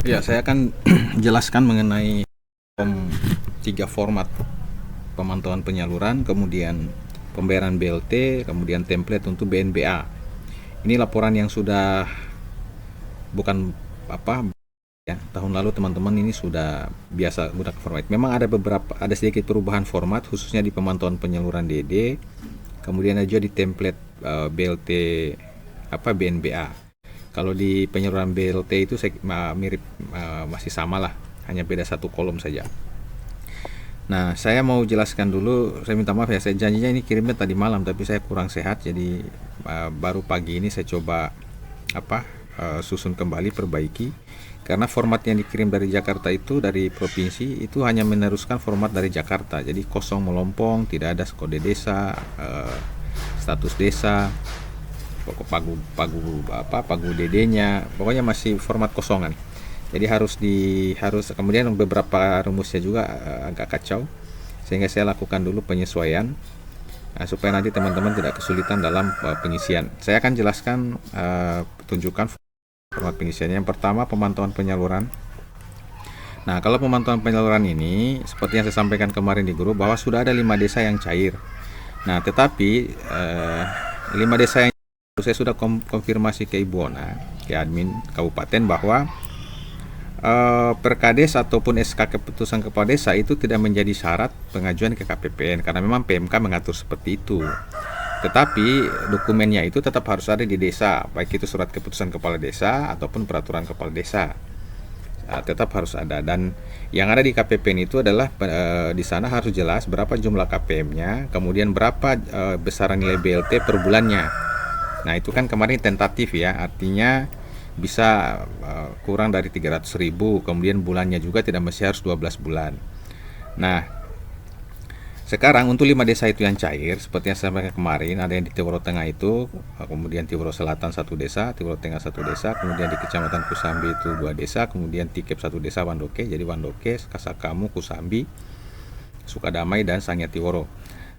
Ya, saya akan jelaskan mengenai tiga format pemantauan penyaluran, kemudian pembayaran BLT, kemudian template untuk BNBA. Ini laporan yang sudah bukan apa ya, tahun lalu teman-teman ini sudah biasa gunakan format. Memang ada sedikit perubahan format khususnya di pemantauan penyaluran DD, kemudian ada juga di template BLT BNBA. Kalau di penyaluran BLT itu mirip, masih sama lah, hanya beda satu kolom saja. Nah, saya mau jelaskan dulu, saya minta maaf ya, saya janjinya ini kirimnya tadi malam, tapi saya kurang sehat, jadi baru pagi ini saya coba susun kembali, perbaiki. Karena format yang dikirim dari Jakarta itu, dari provinsi, itu hanya meneruskan format dari Jakarta, jadi kosong melompong, tidak ada kode desa, status desa, pokok pagu DD-nya, pokoknya masih format kosongan. Jadi harus kemudian beberapa rumusnya juga agak kacau, sehingga saya lakukan dulu penyesuaian supaya nanti teman-teman tidak kesulitan dalam pengisian. Saya akan jelaskan, tunjukkan format pengisiannya. Yang pertama, pemantauan penyaluran. Nah, kalau pemantauan penyaluran ini seperti yang saya sampaikan kemarin di grup, bahwa sudah ada 5 desa yang cair. Nah, tetapi 5 desa yang saya sudah konfirmasi ke Ibu Ona, ke admin kabupaten, bahwa Perkades ataupun SK keputusan kepala desa itu tidak menjadi syarat pengajuan ke KPPN, karena memang PMK mengatur seperti itu. Tetapi dokumennya itu tetap harus ada di desa, baik itu surat keputusan kepala desa ataupun peraturan kepala desa. Tetap harus ada, dan yang ada di KPPN itu adalah di sana harus jelas berapa jumlah KPM-nya, kemudian berapa besaran nilai BLT per bulannya. Nah, itu kan kemarin tentatif ya, artinya bisa kurang dari 300.000, kemudian bulannya juga tidak mesti harus 12 bulan. Nah, sekarang untuk 5 desa itu yang cair, seperti yang saya sampaikan kemarin, ada yang di Tiworo Tengah itu, kemudian Tiworo Selatan 1 desa, Tiworo Tengah 1 desa, kemudian di Kecamatan Kusambi itu 2 desa, kemudian Tikep 1 desa, Wandoke, jadi Wandoke, Kasakamu, Kusambi, Sukadamai, dan Sangya Tiworo.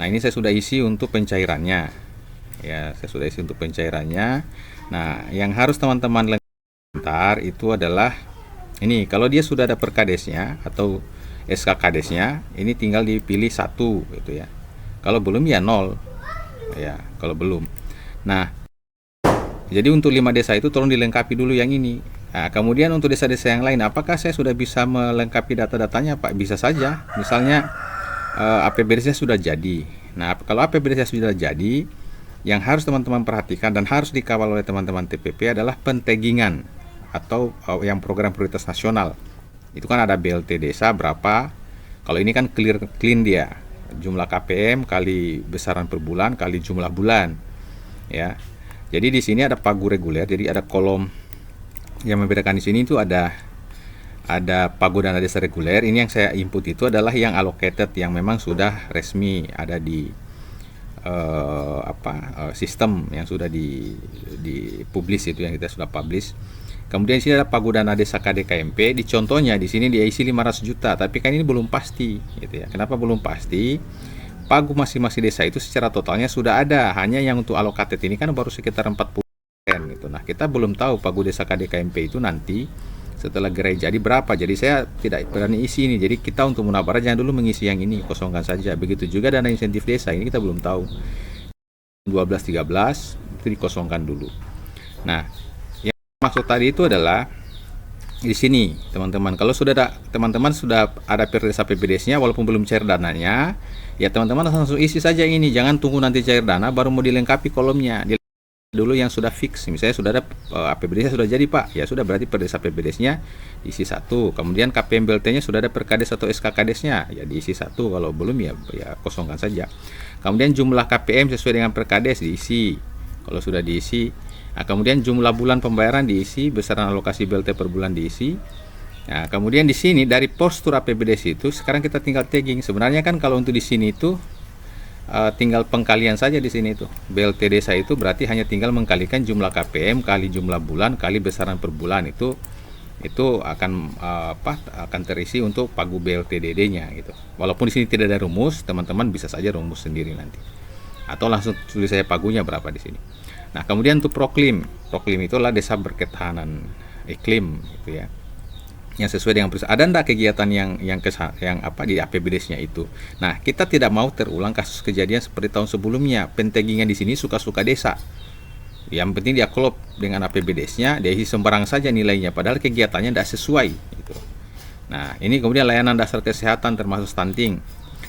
Nah, ini saya sudah isi untuk pencairannya. Ya, saya sudah isi untuk pencairannya. Nah, yang harus teman-teman lengkap itu adalah ini, kalau dia sudah ada perkadesnya atau SK kadesnya, ini tinggal dipilih 1 gitu ya. Kalau belum ya 0. Ya, kalau belum. Nah, jadi untuk 5 desa itu tolong dilengkapi dulu yang ini. Nah, kemudian untuk desa-desa yang lain, apakah saya sudah bisa melengkapi data-datanya, Pak? Bisa saja. Misalnya APBD-nya sudah jadi. Nah, kalau APBD-nya sudah jadi, yang harus teman-teman perhatikan dan harus dikawal oleh teman-teman TPP adalah pentagingan atau yang program prioritas nasional. Itu kan ada BLT desa berapa. Kalau ini kan clean dia, jumlah KPM kali besaran per bulan kali jumlah bulan. Ya. Jadi di sini ada pagu reguler, jadi ada kolom yang membedakan di sini itu ada pagu dana desa reguler. Ini yang saya input itu adalah yang allocated, yang memang sudah resmi ada di sistem yang sudah dipublish, itu yang kita sudah publish. Kemudian di sini ada pagu dana desa KDKMP. Di contohnya di sini dia isi 500 juta, tapi kan ini belum pasti gitu ya. Kenapa belum pasti? Pagu masing-masing desa itu secara totalnya sudah ada, hanya yang untuk allocated ini kan baru sekitar 40% gitu. Nah, kita belum tahu pagu desa KDKMP itu nanti setelah gerai jadi berapa. Jadi saya tidak berani isi ini. Jadi kita untuk Munabara jangan dulu mengisi yang ini, kosongkan saja. Begitu juga dana insentif desa, ini kita belum tahu. 12-13 itu dikosongkan dulu. Nah, yang maksud tadi itu adalah di sini, teman-teman. Kalau teman-teman sudah ada prioritas APBD-nya walaupun belum cair dananya, ya teman-teman langsung isi saja ini. Jangan tunggu nanti cair dana baru mau dilengkapi kolomnya. Dulu yang sudah fix, misalnya sudah ada APBD-nya sudah jadi, Pak, ya sudah, berarti per desa APBD-nya diisi 1. Kemudian KPM BLT-nya sudah ada perkades atau SK kadesnya, ya diisi 1. Kalau belum ya kosongkan saja. Kemudian jumlah KPM sesuai dengan perkades diisi. Kalau sudah diisi, nah, kemudian jumlah bulan pembayaran diisi, besaran alokasi BLT per bulan diisi. Nah, kemudian di sini dari postur APBD itu sekarang kita tinggal tagging. Sebenarnya kan kalau untuk di sini itu tinggal pengkalian saja di sini itu. BLT desa itu berarti hanya tinggal mengkalikan jumlah KPM kali jumlah bulan kali besaran per bulan, itu akan terisi untuk pagu BLT DD-nya gitu. Walaupun di sini tidak ada rumus, teman-teman bisa saja rumus sendiri nanti. Atau langsung tulis saya pagunya berapa di sini. Nah, kemudian untuk proklim. Proklim itulah desa berketahanan iklim gitu ya. yang sesuai dengan ada enggak kegiatan yang apa di APBDes-nya itu. Nah, kita tidak mau terulang kasus kejadian seperti tahun sebelumnya. Pentaggingnya di sini suka-suka desa. Yang penting dia klop dengan APBDes-nya, dia isi sembarang saja nilainya, padahal kegiatannya tidak sesuai gitu. Nah, ini kemudian layanan dasar kesehatan termasuk stunting.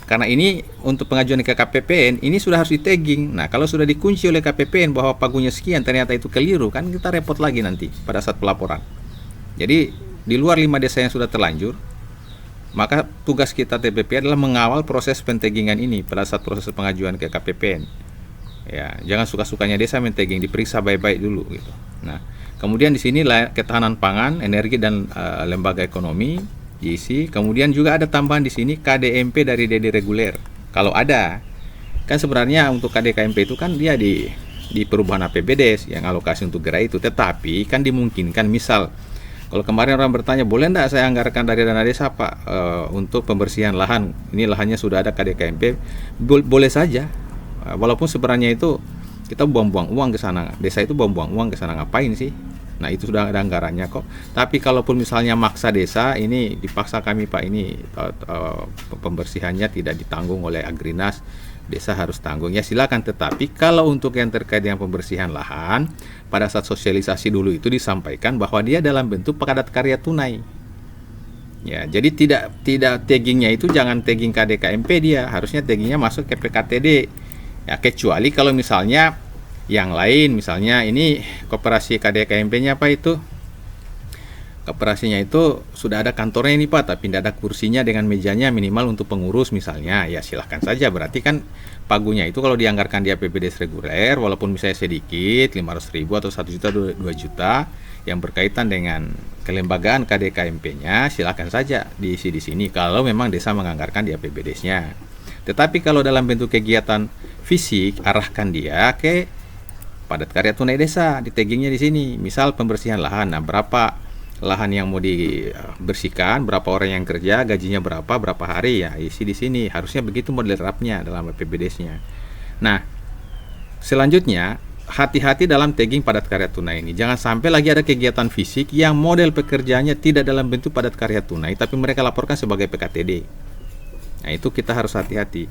Karena ini untuk pengajuan ke KPPN ini sudah harus di-tagging. Nah, kalau sudah dikunci oleh KPPN bahwa pagunya sekian, ternyata itu keliru, kan kita repot lagi nanti pada saat pelaporan. Jadi di luar 5 desa yang sudah terlanjur, maka tugas kita TPP adalah mengawal proses pentaggingan ini pada saat proses pengajuan ke KPPN. Ya, jangan suka-sukanya desa mentagging, diperiksa baik-baik dulu gitu. Nah, kemudian di sini ketahanan pangan, energi dan lembaga ekonomi diisi. Kemudian juga ada tambahan di sini KDMP dari DD reguler. Kalau ada, kan sebenarnya untuk KDKMP itu kan dia di perubahan APBDes yang alokasi untuk gerai itu, tetapi kan dimungkinkan misal kalau kemarin orang bertanya, boleh enggak saya anggarkan dari dana desa Pak untuk pembersihan lahan, ini lahannya sudah ada KDKMP, boleh saja. Walaupun sebenarnya itu kita buang-buang uang ke sana, desa itu buang-buang uang ke sana ngapain sih? Nah, itu sudah ada anggarannya kok. Tapi kalaupun misalnya maksa desa, ini dipaksa kami Pak, ini pembersihannya tidak ditanggung oleh Agrinas, desa harus tanggung, ya silakan. Tetapi kalau untuk yang terkait dengan pembersihan lahan, pada saat sosialisasi dulu itu disampaikan bahwa dia dalam bentuk padat karya tunai. Ya, jadi tidak taggingnya itu jangan tagging KDKMP, dia harusnya taggingnya masuk ke PKTD. Ya, kecuali kalau misalnya yang lain, misalnya ini koperasi KDKMP-nya apa itu? Koperasinya itu sudah ada kantornya ini Pak, tapi tidak ada kursinya dengan mejanya minimal untuk pengurus misalnya, ya silahkan saja. Berarti kan pagunya itu kalau dianggarkan di APBDes reguler, walaupun misalnya sedikit 500.000 atau 1 juta 2 juta yang berkaitan dengan kelembagaan KDKMP-nya, silahkan saja diisi di sini kalau memang desa menganggarkan di APBDes-nya. Tetapi kalau dalam bentuk kegiatan fisik, arahkan dia ke padat karya tunai desa, di taggingnya di sini. Misal pembersihan lahan, nah berapa lahan yang mau dibersihkan, berapa orang yang kerja, gajinya berapa hari, ya isi di sini. Harusnya begitu model rapnya dalam APBDes-nya. Nah, selanjutnya hati-hati dalam tagging padat karya tunai ini. Jangan sampai lagi ada kegiatan fisik yang model pekerjaannya tidak dalam bentuk padat karya tunai, tapi mereka laporkan sebagai PKTD. Nah, itu kita harus hati-hati.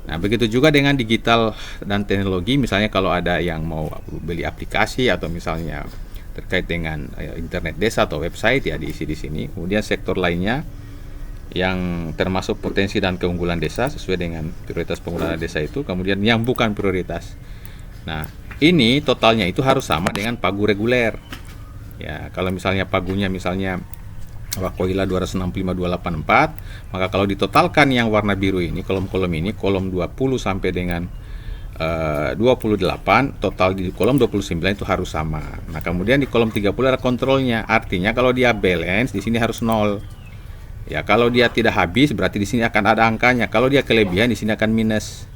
Nah, begitu juga dengan digital dan teknologi. Misalnya kalau ada yang mau beli aplikasi atau misalnya terkait dengan internet desa atau website, ya diisi di sini. Kemudian sektor lainnya yang termasuk potensi dan keunggulan desa sesuai dengan prioritas pengelolaan desa itu, kemudian yang bukan prioritas. Nah, ini totalnya itu harus sama dengan pagu reguler. Ya, kalau misalnya pagunya misalnya Wakoila 265.284, maka kalau ditotalkan yang warna biru ini, kolom-kolom ini, kolom 20 sampai dengan 28, total di kolom 29 itu harus sama. Nah, kemudian di kolom 30 ada kontrolnya. Artinya kalau dia balance di sini harus 0. Ya, kalau dia tidak habis berarti di sini akan ada angkanya. Kalau dia kelebihan di sini akan minus.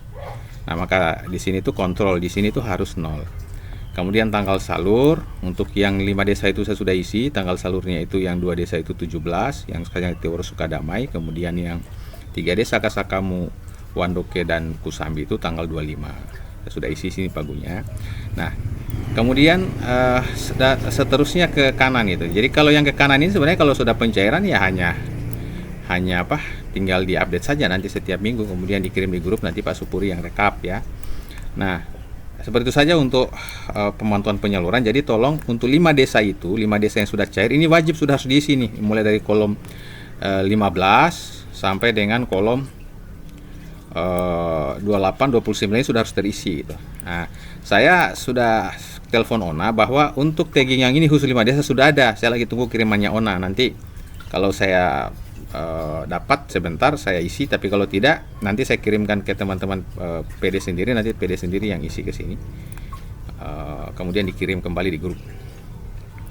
Nah, maka di sini tuh kontrol, di sini tuh harus 0. Kemudian tanggal salur untuk yang 5 desa itu saya sudah isi, tanggal salurnya itu yang 2 desa itu 17, yang sekarang Teoro Sukadamai, kemudian yang 3 desa Kasakamu, Wandoke dan Kusambi itu tanggal 25. Saya sudah isi sini pagunya. Nah, kemudian seterusnya ke kanan itu. Jadi kalau yang ke kanan ini sebenarnya kalau sudah pencairan ya hanya apa? Tinggal diupdate saja nanti setiap minggu, kemudian dikirim di grup, nanti Pak Supuri yang rekap ya. Nah, seperti itu saja untuk pemantauan penyaluran. Jadi tolong untuk 5 desa itu, 5 desa yang sudah cair ini wajib sudah harus diisi nih, mulai dari kolom 15 sampai dengan kolom 28, 29 sudah harus terisi gitu. Nah, saya sudah telepon Ona bahwa untuk tagging yang ini khusus 5 desa sudah ada. Saya lagi tunggu kirimannya Ona. Nanti kalau saya dapat sebentar saya isi, tapi kalau tidak nanti saya kirimkan ke teman-teman PD sendiri, nanti PD sendiri yang isi ke sini. Kemudian dikirim kembali di grup.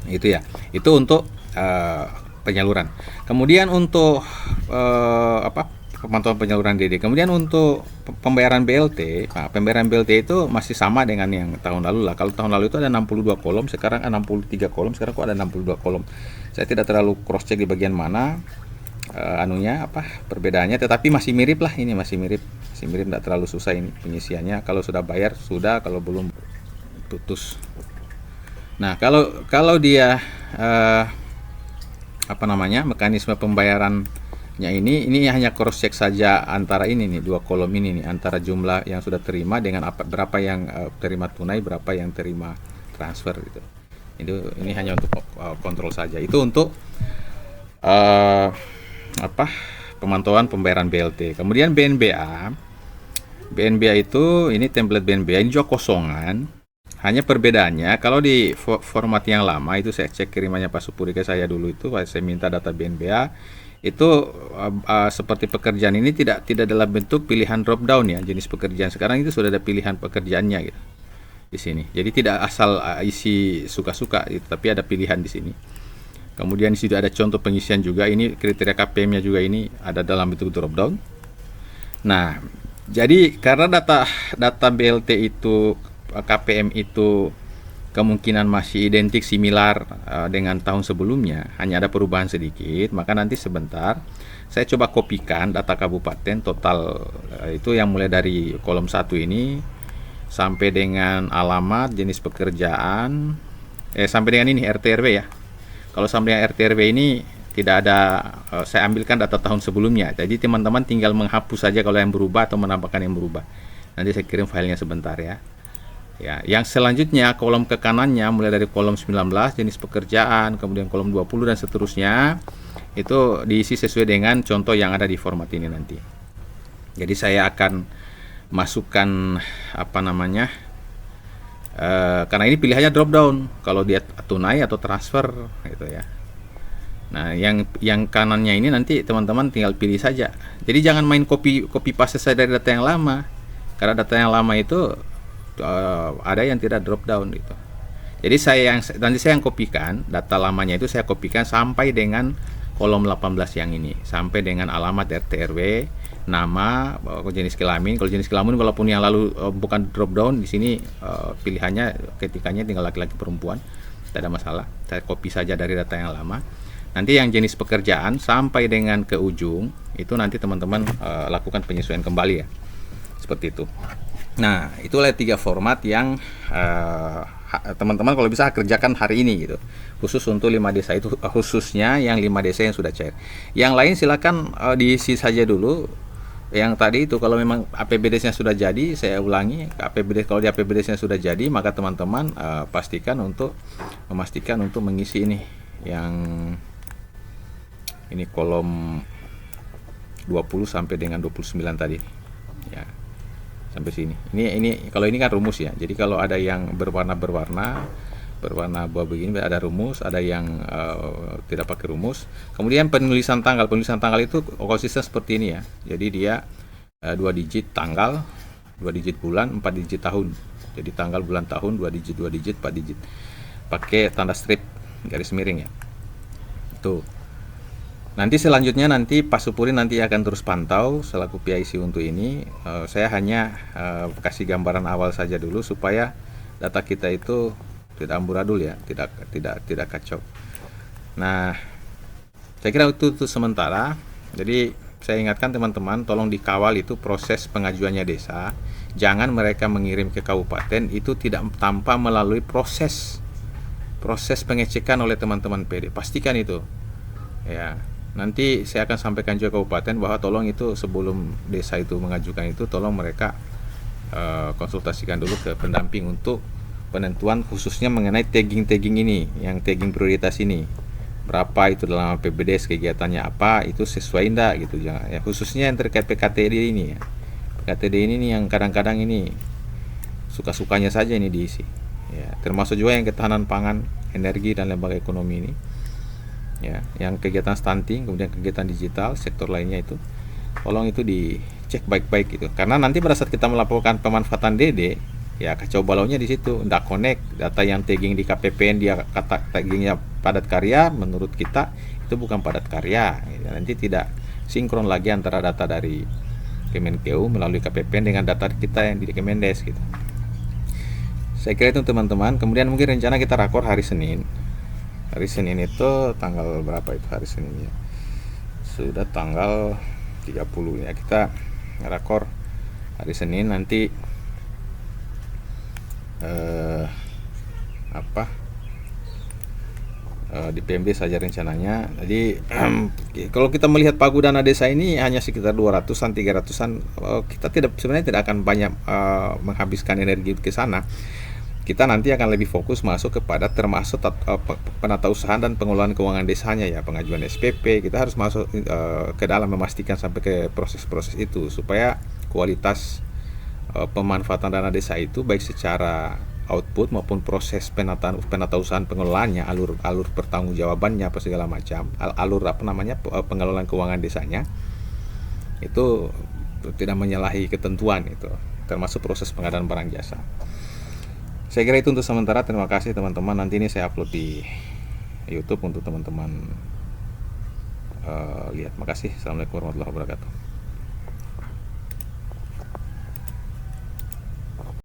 Itu ya. Itu untuk penyaluran. Kemudian untuk pemantauan penyaluran DD. Kemudian untuk pembayaran BLT, nah, pembayaran BLT itu masih sama dengan yang tahun lalu lah. Kalau tahun lalu itu ada 62 kolom, sekarang 63 kolom, sekarang kok ada 62 kolom. Saya tidak terlalu cross check di bagian mana perbedaannya, tetapi masih mirip lah, ini masih mirip, tidak terlalu susah ini pengisiannya. Kalau sudah bayar sudah, kalau belum putus. Nah, kalau dia apa namanya, mekanisme pembayarannya ini hanya cross check saja antara ini nih, dua kolom ini nih, antara jumlah yang sudah terima dengan berapa yang terima tunai, berapa yang terima transfer gitu. Ini hanya untuk kontrol saja. Itu untuk apa, pemantauan pembayaran BLT. Kemudian BNBA itu ini template BNBA ini juga kosongan. Hanya perbedaannya kalau di format yang lama itu saya cek kirimannya Pak Supuri ke saya dulu, itu saya minta data BNBA itu seperti pekerjaan ini tidak dalam bentuk pilihan drop down ya, jenis pekerjaan. Sekarang itu sudah ada pilihan pekerjaannya gitu di sini. Jadi tidak asal isi suka-suka gitu, tapi ada pilihan di sini. Kemudian di situ ada contoh pengisian juga, ini kriteria KPM-nya juga ini ada dalam bentuk drop down. Nah, jadi karena data BLT itu KPM itu kemungkinan masih identik similar dengan tahun sebelumnya, hanya ada perubahan sedikit, maka nanti sebentar saya coba kopikan data kabupaten total itu yang mulai dari kolom 1 ini sampai dengan alamat, jenis pekerjaan, sampai dengan ini RT RW ya. Kalau sampai dengan RT RW ini tidak ada, saya ambilkan data tahun sebelumnya. Jadi teman-teman tinggal menghapus saja kalau yang berubah atau menambahkan yang berubah. Nanti saya kirim filenya sebentar ya. Ya, yang selanjutnya kolom ke kanannya mulai dari kolom 19 jenis pekerjaan, kemudian kolom 20 dan seterusnya itu diisi sesuai dengan contoh yang ada di format ini nanti. Jadi saya akan masukkan apa namanya, karena ini pilihannya drop down kalau dia tunai atau transfer gitu ya. Nah, yang kanannya ini nanti teman-teman tinggal pilih saja. Jadi jangan main copy paste saja dari data yang lama. Karena data yang lama itu ada yang tidak drop down gitu. Jadi nanti saya yang kopikan data lamanya itu, saya kopikan sampai dengan kolom 18 yang ini, sampai dengan alamat RT RW, nama, jenis kelamin. Kalau jenis kelamin walaupun yang lalu bukan drop down, di sini pilihannya ketikanya tinggal laki-laki perempuan, tidak ada masalah. Saya copy saja dari data yang lama. Nanti yang jenis pekerjaan sampai dengan ke ujung itu nanti teman-teman lakukan penyesuaian kembali ya, seperti itu. Nah, itulah 3 format yang teman-teman kalau bisa kerjakan hari ini gitu, khusus untuk 5 desa itu, khususnya yang 5 desa yang sudah cair. Yang lain silakan diisi saja dulu. Yang tadi itu kalau memang APBDes-nya sudah jadi, saya ulangi, kalau di APBDes-nya sudah jadi, maka teman-teman memastikan untuk mengisi ini, yang ini kolom 20 sampai dengan 29 tadi ya, sampai sini. Ini kalau ini kan rumus ya. Jadi kalau ada yang berwarna buah begini ada rumus, ada yang tidak pakai rumus. Kemudian penulisan tanggal itu konsisten seperti ini ya. Jadi dia 2 digit tanggal, 2 digit bulan, 4 digit tahun. Jadi tanggal, bulan, tahun, 2 digit, 4 digit. Pakai tanda strip garis miring ya. Tuh. Nanti selanjutnya Pak Supuri nanti akan terus pantau selaku PIC untuk ini. Saya hanya kasih gambaran awal saja dulu supaya data kita itu tidak amburadul ya, tidak kacau. Nah, saya kira itu sementara. Jadi saya ingatkan teman-teman, tolong dikawal itu proses pengajuannya desa. Jangan mereka mengirim ke kabupaten itu tidak tanpa melalui proses pengecekan oleh teman-teman PD. Pastikan itu ya. Nanti saya akan sampaikan juga ke kabupaten bahwa tolong itu sebelum desa itu mengajukan itu, tolong mereka konsultasikan dulu ke pendamping untuk penentuan khususnya mengenai tagging ini, yang tagging prioritas ini. Berapa itu dalam APBDes, kegiatannya apa, itu sesuai enggak gitu ya. Khususnya yang terkait PKTD ini ya. PKTD ini yang kadang-kadang ini suka-sukanya saja ini diisi. Ya, termasuk juga yang ketahanan pangan, energi dan lembaga ekonomi ini. Ya, yang kegiatan stunting, kemudian kegiatan digital, sektor lainnya itu tolong itu dicek baik-baik gitu, karena nanti pada saat kita melaporkan pemanfaatan DD ya kacau balaunya di situ, nggak connect data yang tagging di KPPN, dia kata taggingnya padat karya, menurut kita itu bukan padat karya gitu. Nanti tidak sinkron lagi antara data dari Kemenkeu melalui KPPN dengan data kita yang di Kemendes gitu. Saya kira itu teman-teman. Kemudian mungkin rencana kita rakor hari Senin itu tanggal berapa itu hari Senin ya? Sudah tanggal 30 ya. Kita rakor hari Senin nanti di PMD saja rencananya. Jadi kalau kita melihat pagu dana desa ini hanya sekitar 200-an 300-an, kita sebenarnya tidak akan banyak menghabiskan energi ke sana. Kita nanti akan lebih fokus masuk kepada termasuk penata usaha dan pengelolaan keuangan desanya ya, pengajuan SPP. Kita harus masuk ke dalam, memastikan sampai ke proses-proses itu supaya kualitas pemanfaatan dana desa itu baik secara output maupun proses penata usahaan pengelolaannya, alur pertanggungjawabannya apa segala macam, alur pengelolaan keuangan desanya itu tidak menyalahi ketentuan itu, termasuk proses pengadaan barang jasa. Saya kira itu untuk sementara. Terima kasih teman-teman. Nanti ini saya upload di YouTube untuk teman-teman lihat. Makasih. Assalamualaikum warahmatullahi wabarakatuh.